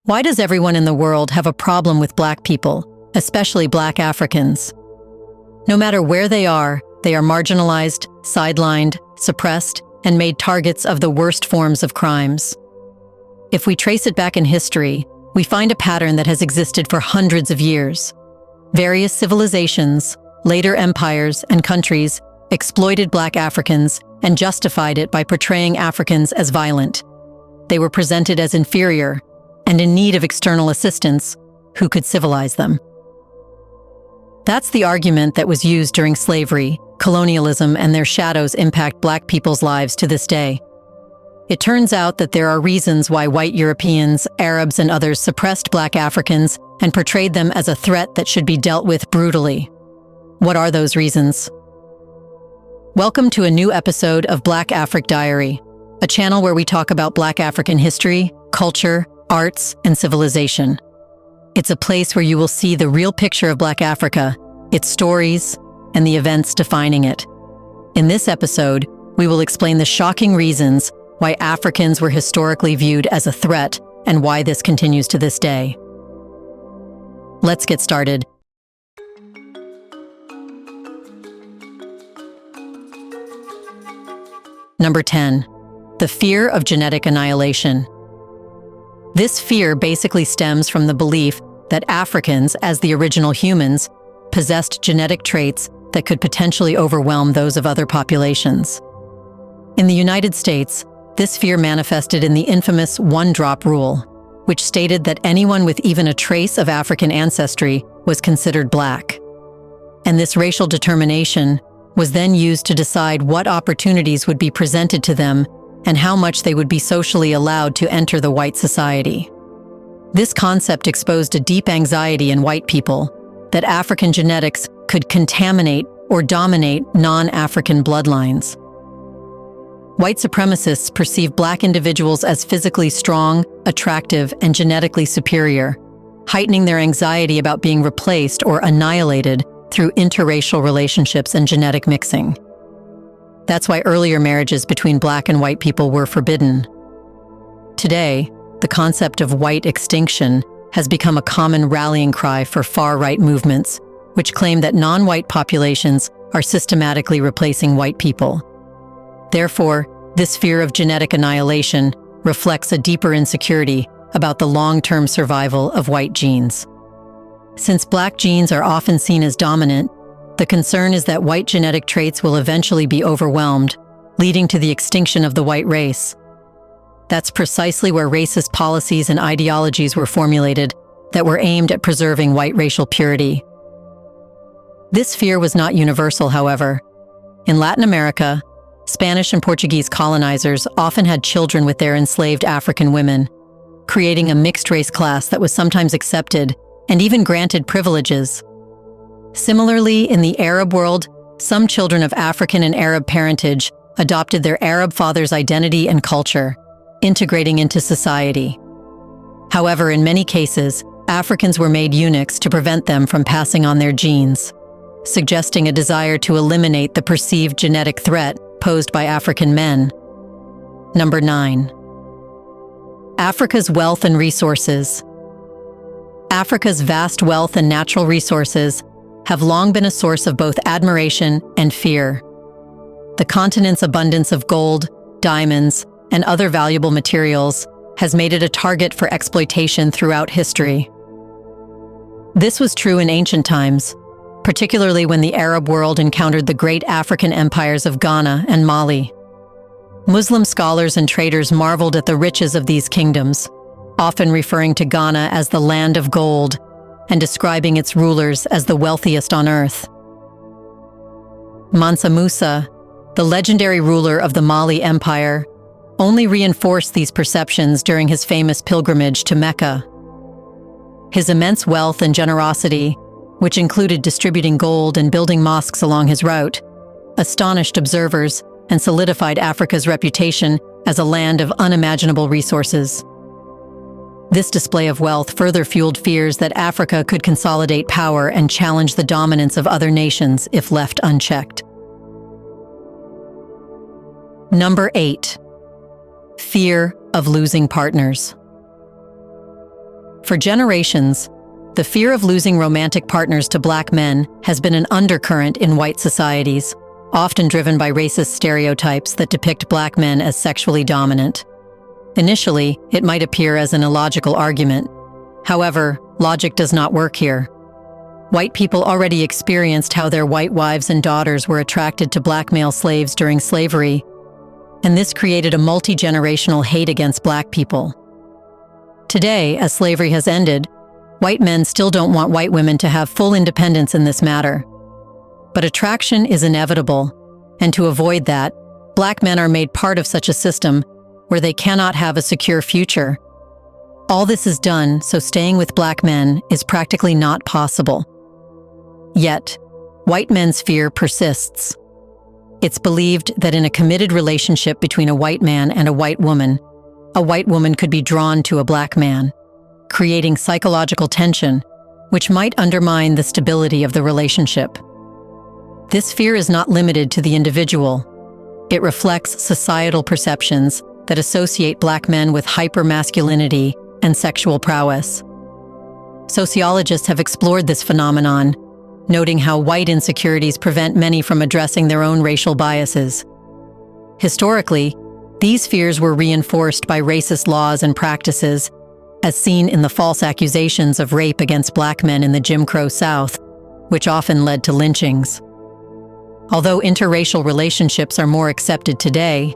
Why does everyone in the world have a problem with Black people, especially Black Africans? No matter where they are marginalized, sidelined, suppressed, and made targets of the worst forms of crimes. If we trace it back in history, we find a pattern that has existed for hundreds of years. Various civilizations, later empires and countries exploited Black Africans and justified it by portraying Africans as violent. They were presented as inferior and in need of external assistance who could civilize them. That's the argument that was used during slavery, colonialism, and their shadows impact Black people's lives to this day. It turns out that there are reasons why white Europeans, Arabs, and others suppressed Black Africans and portrayed them as a threat that should be dealt with brutally. What are those reasons? Welcome to a new episode of Black Afric Diary, a channel where we talk about Black African history, culture, arts, and civilization. It's a place where you will see the real picture of Black Africa, its stories, and the events defining it. In this episode, we will explain the shocking reasons why Africans were historically viewed as a threat and why this continues to this day. Let's get started. Number 10. The fear of genetic annihilation. This fear basically stems from the belief that Africans, as the original humans, possessed genetic traits that could potentially overwhelm those of other populations. In the United States, this fear manifested in the infamous one-drop rule, which stated that anyone with even a trace of African ancestry was considered Black. And this racial determination was then used to decide what opportunities would be presented to them and how much they would be socially allowed to enter the white society. This concept exposed a deep anxiety in white people that African genetics could contaminate or dominate non-African bloodlines. White supremacists perceive Black individuals as physically strong, attractive, and genetically superior, heightening their anxiety about being replaced or annihilated through interracial relationships and genetic mixing. That's why earlier marriages between Black and white people were forbidden. Today, the concept of white extinction has become a common rallying cry for far-right movements, which claim that non-white populations are systematically replacing white people. Therefore, this fear of genetic annihilation reflects a deeper insecurity about the long-term survival of white genes. Since Black genes are often seen as dominant, the concern is that white genetic traits will eventually be overwhelmed, leading to the extinction of the white race. That's precisely where racist policies and ideologies were formulated that were aimed at preserving white racial purity. This fear was not universal, however. In Latin America, Spanish and Portuguese colonizers often had children with their enslaved African women, creating a mixed-race class that was sometimes accepted and even granted privileges. Similarly, in the Arab world, some children of African and Arab parentage adopted their Arab father's identity and culture, integrating into society. However, in many cases, Africans were made eunuchs to prevent them from passing on their genes, suggesting a desire to eliminate the perceived genetic threat posed by African men. Number 9. Africa's wealth and resources. Africa's vast wealth and natural resources have long been a source of both admiration and fear. The continent's abundance of gold, diamonds, and other valuable materials has made it a target for exploitation throughout history. This was true in ancient times, particularly when the Arab world encountered the great African empires of Ghana and Mali. Muslim scholars and traders marveled at the riches of these kingdoms, often referring to Ghana as the land of gold and describing its rulers as the wealthiest on earth. Mansa Musa, the legendary ruler of the Mali Empire, only reinforced these perceptions during his famous pilgrimage to Mecca. His immense wealth and generosity, which included distributing gold and building mosques along his route, astonished observers and solidified Africa's reputation as a land of unimaginable resources. This display of wealth further fueled fears that Africa could consolidate power and challenge the dominance of other nations if left unchecked. Number 8. Fear of losing partners. For generations, the fear of losing romantic partners to black men has been an undercurrent in white societies, often driven by racist stereotypes that depict black men as sexually dominant. Initially, it might appear as an illogical argument. However, logic does not work here. White people already experienced how their white wives and daughters were attracted to black male slaves during slavery, and this created a multi-generational hate against black people. Today, as slavery has ended, white men still don't want white women to have full independence in this matter. But attraction is inevitable, and to avoid that, black men are made part of such a system where they cannot have a secure future. All this is done so staying with black men is practically not possible. Yet, white men's fear persists. It's believed that in a committed relationship between a white man and a white woman could be drawn to a black man, creating psychological tension, which might undermine the stability of the relationship. This fear is not limited to the individual. It reflects societal perceptions that associate black men with hypermasculinity and sexual prowess. Sociologists have explored this phenomenon, noting how white insecurities prevent many from addressing their own racial biases. Historically, these fears were reinforced by racist laws and practices, as seen in the false accusations of rape against black men in the Jim Crow South, which often led to lynchings. Although interracial relationships are more accepted today,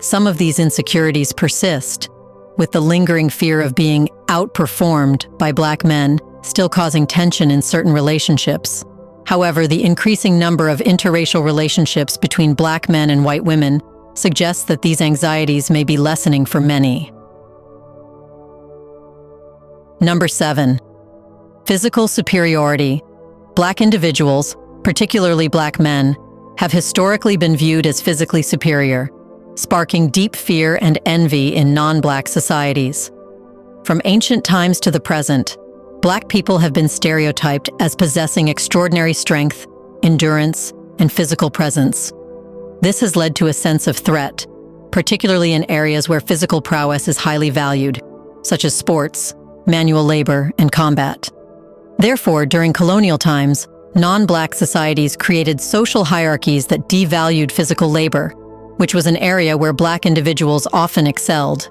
some of these insecurities persist, with the lingering fear of being outperformed by black men still causing tension in certain relationships. However, the increasing number of interracial relationships between black men and white women suggests that these anxieties may be lessening for many. Number 7. Physical superiority. Black individuals, particularly black men, have historically been viewed as physically superior, sparking deep fear and envy in non-black societies. From ancient times to the present, black people have been stereotyped as possessing extraordinary strength, endurance, and physical presence. This has led to a sense of threat, particularly in areas where physical prowess is highly valued, such as sports, manual labor, and combat. Therefore, during colonial times, non-black societies created social hierarchies that devalued physical labor, which was an area where black individuals often excelled.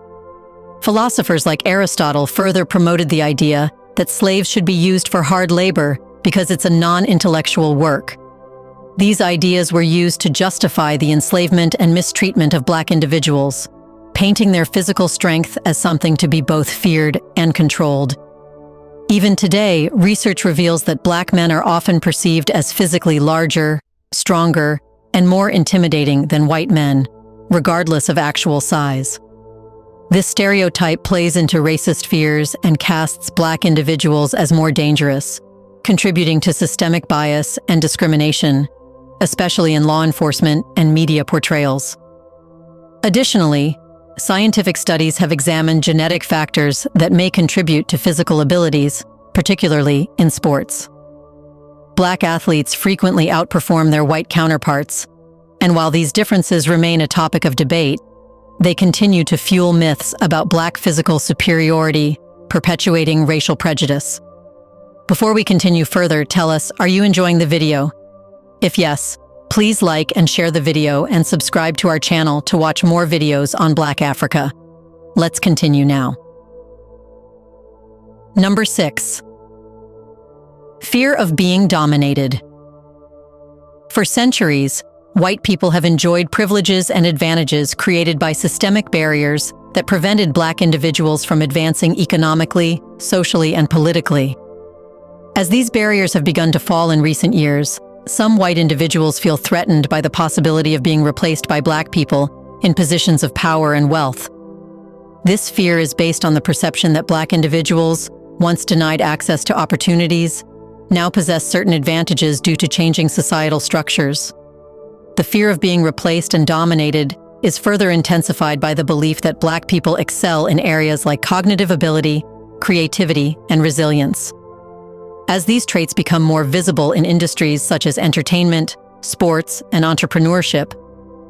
Philosophers like Aristotle further promoted the idea that slaves should be used for hard labor because it's a non-intellectual work. These ideas were used to justify the enslavement and mistreatment of black individuals, painting their physical strength as something to be both feared and controlled. Even today, research reveals that black men are often perceived as physically larger, stronger, and more intimidating than white men, regardless of actual size. This stereotype plays into racist fears and casts black individuals as more dangerous, contributing to systemic bias and discrimination, especially in law enforcement and media portrayals. Additionally, scientific studies have examined genetic factors that may contribute to physical abilities, particularly in sports. Black athletes frequently outperform their white counterparts, and while these differences remain a topic of debate, they continue to fuel myths about black physical superiority, perpetuating racial prejudice. Before we continue further, tell us, are you enjoying the video? If yes, please like and share the video and subscribe to our channel to watch more videos on Black Africa. Let's continue now. Number 6. Fear of being dominated. For centuries, white people have enjoyed privileges and advantages created by systemic barriers that prevented black individuals from advancing economically, socially, and politically. As these barriers have begun to fall in recent years, some white individuals feel threatened by the possibility of being replaced by black people in positions of power and wealth. This fear is based on the perception that black individuals, once denied access to opportunities, now possess certain advantages due to changing societal structures. The fear of being replaced and dominated is further intensified by the belief that black people excel in areas like cognitive ability, creativity, and resilience. As these traits become more visible in industries such as entertainment, sports, and entrepreneurship,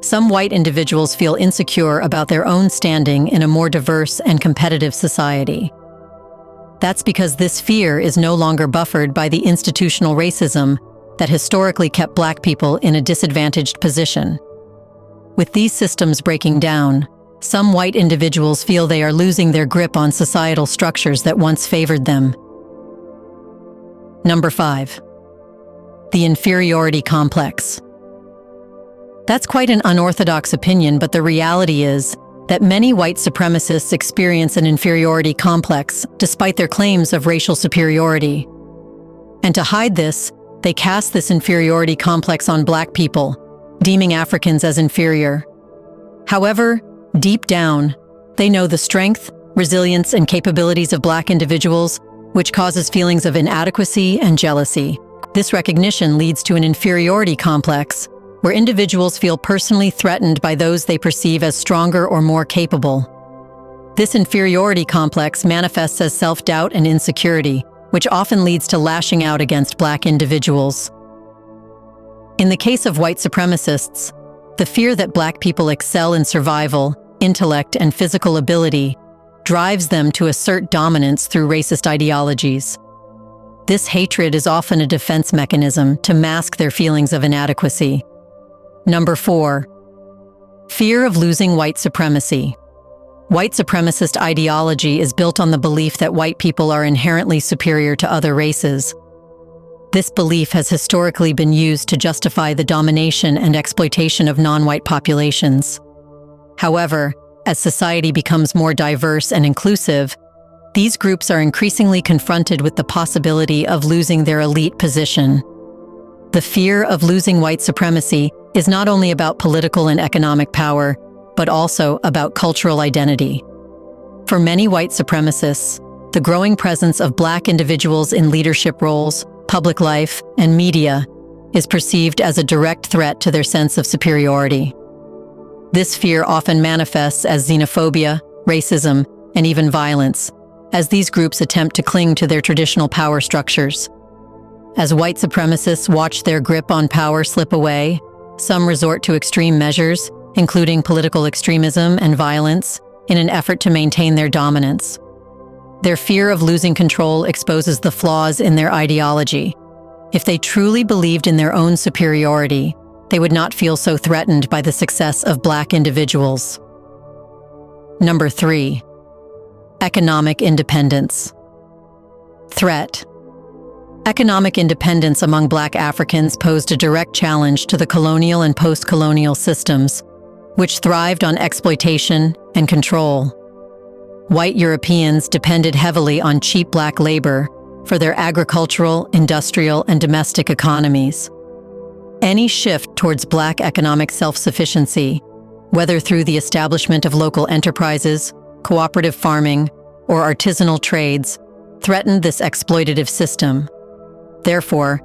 some white individuals feel insecure about their own standing in a more diverse and competitive society. That's because this fear is no longer buffered by the institutional racism that historically kept Black people in a disadvantaged position. With these systems breaking down, some white individuals feel they are losing their grip on societal structures that once favored them. Number 5. The inferiority complex. That's quite an unorthodox opinion, but the reality is that many white supremacists experience an inferiority complex despite their claims of racial superiority. And to hide this, they cast this inferiority complex on Black people, deeming Africans as inferior. However, deep down, they know the strength, resilience, and capabilities of Black individuals, which causes feelings of inadequacy and jealousy. This recognition leads to an inferiority complex, where individuals feel personally threatened by those they perceive as stronger or more capable. This inferiority complex manifests as self-doubt and insecurity, which often leads to lashing out against Black individuals. In the case of white supremacists, the fear that Black people excel in survival, intellect, and physical ability drives them to assert dominance through racist ideologies. This hatred is often a defense mechanism to mask their feelings of inadequacy. Number 4. Fear of losing white supremacy. White supremacist ideology is built on the belief that white people are inherently superior to other races. This belief has historically been used to justify the domination and exploitation of non-white populations. However, as society becomes more diverse and inclusive, these groups are increasingly confronted with the possibility of losing their elite position. The fear of losing white supremacy is not only about political and economic power, but also about cultural identity. For many white supremacists, the growing presence of Black individuals in leadership roles, public life, and media is perceived as a direct threat to their sense of superiority. This fear often manifests as xenophobia, racism, and even violence, as these groups attempt to cling to their traditional power structures. As white supremacists watch their grip on power slip away, some resort to extreme measures, including political extremism and violence, in an effort to maintain their dominance. Their fear of losing control exposes the flaws in their ideology. If they truly believed in their own superiority, they would not feel so threatened by the success of Black individuals. Number 3. Economic independence. Threat. Economic independence among Black Africans posed a direct challenge to the colonial and post-colonial systems, which thrived on exploitation and control. White Europeans depended heavily on cheap Black labor for their agricultural, industrial, and domestic economies. Any shift towards Black economic self-sufficiency, whether through the establishment of local enterprises, cooperative farming, or artisanal trades, threatened this exploitative system. Therefore,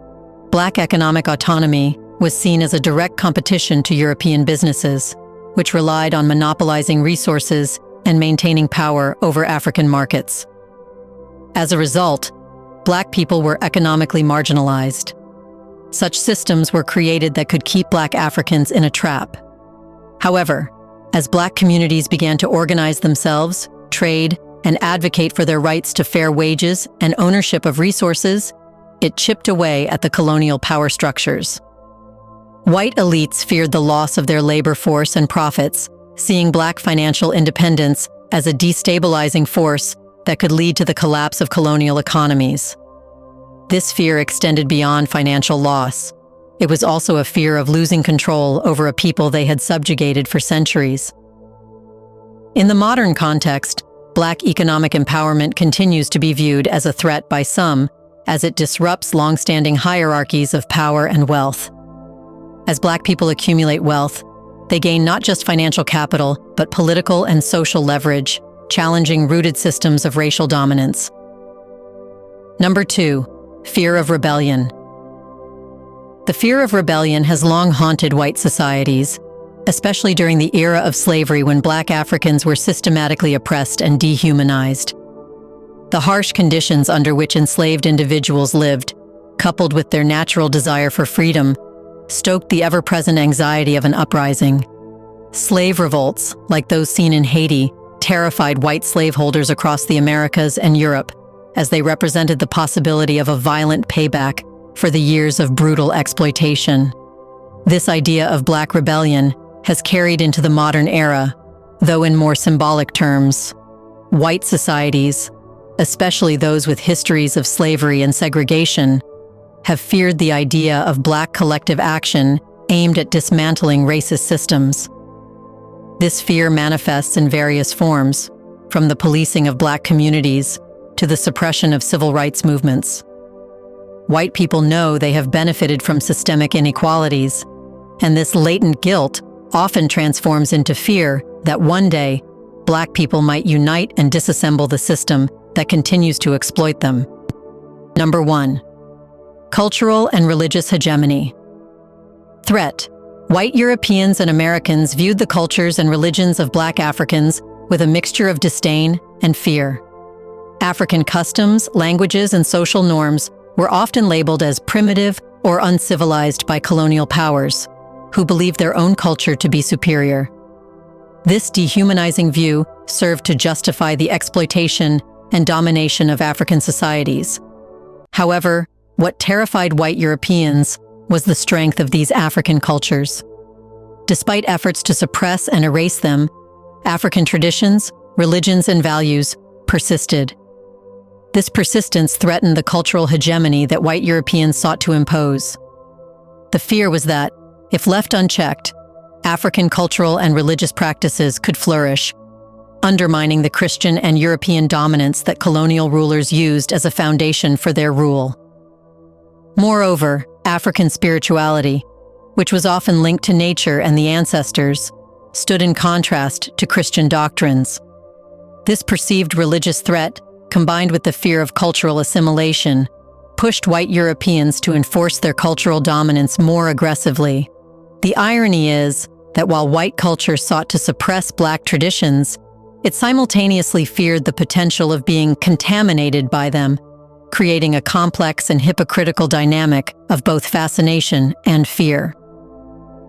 Black economic autonomy was seen as a direct competition to European businesses, which relied on monopolizing resources and maintaining power over African markets. As a result, Black people were economically marginalized. Such systems were created that could keep Black Africans in a trap. However, as Black communities began to organize themselves, trade, and advocate for their rights to fair wages and ownership of resources, it chipped away at the colonial power structures. White elites feared the loss of their labor force and profits, seeing Black financial independence as a destabilizing force that could lead to the collapse of colonial economies. This fear extended beyond financial loss. It was also a fear of losing control over a people they had subjugated for centuries. In the modern context, Black economic empowerment continues to be viewed as a threat by some, as it disrupts long-standing hierarchies of power and wealth. As Black people accumulate wealth, they gain not just financial capital, but political and social leverage, challenging rooted systems of racial dominance. Number 2, fear of rebellion. The fear of rebellion has long haunted white societies, especially during the era of slavery when Black Africans were systematically oppressed and dehumanized. The harsh conditions under which enslaved individuals lived, coupled with their natural desire for freedom, stoked the ever-present anxiety of an uprising. Slave revolts, like those seen in Haiti, terrified white slaveholders across the Americas and Europe, as they represented the possibility of a violent payback for the years of brutal exploitation. This idea of Black rebellion has carried into the modern era, though in more symbolic terms. White societies, especially those with histories of slavery and segregation, have feared the idea of Black collective action aimed at dismantling racist systems. This fear manifests in various forms, from the policing of Black communities to the suppression of civil rights movements. White people know they have benefited from systemic inequalities, and this latent guilt often transforms into fear that one day, Black people might unite and disassemble the system that continues to exploit them. Number 1. Cultural and religious hegemony. Threat. White Europeans and Americans viewed the cultures and religions of Black Africans with a mixture of disdain and fear. African customs, languages, and social norms were often labeled as primitive or uncivilized by colonial powers, who believed their own culture to be superior. This dehumanizing view served to justify the exploitation and domination of African societies. However, what terrified white Europeans was the strength of these African cultures. Despite efforts to suppress and erase them, African traditions, religions, and values persisted. This persistence threatened the cultural hegemony that white Europeans sought to impose. The fear was that, if left unchecked, African cultural and religious practices could flourish, undermining the Christian and European dominance that colonial rulers used as a foundation for their rule. Moreover, African spirituality, which was often linked to nature and the ancestors, stood in contrast to Christian doctrines. This perceived religious threat, combined with the fear of cultural assimilation, pushed white Europeans to enforce their cultural dominance more aggressively. The irony is that while white culture sought to suppress Black traditions, it simultaneously feared the potential of being contaminated by them, creating a complex and hypocritical dynamic of both fascination and fear.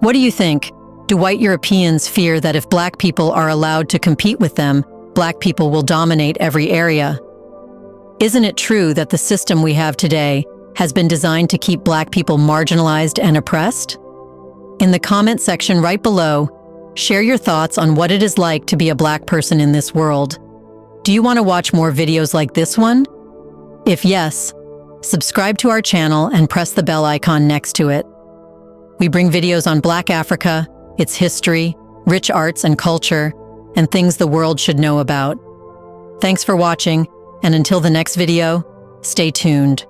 What do you think? Do white Europeans fear that if Black people are allowed to compete with them, Black people will dominate every area? Isn't it true that the system we have today has been designed to keep Black people marginalized and oppressed? In the comment section right below, share your thoughts on what it is like to be a Black person in this world. Do you want to watch more videos like this one? If yes, subscribe to our channel and press the bell icon next to it. We bring videos on Black Africa, its history, rich arts and culture, and things the world should know about. Thanks for watching, and until the next video, stay tuned.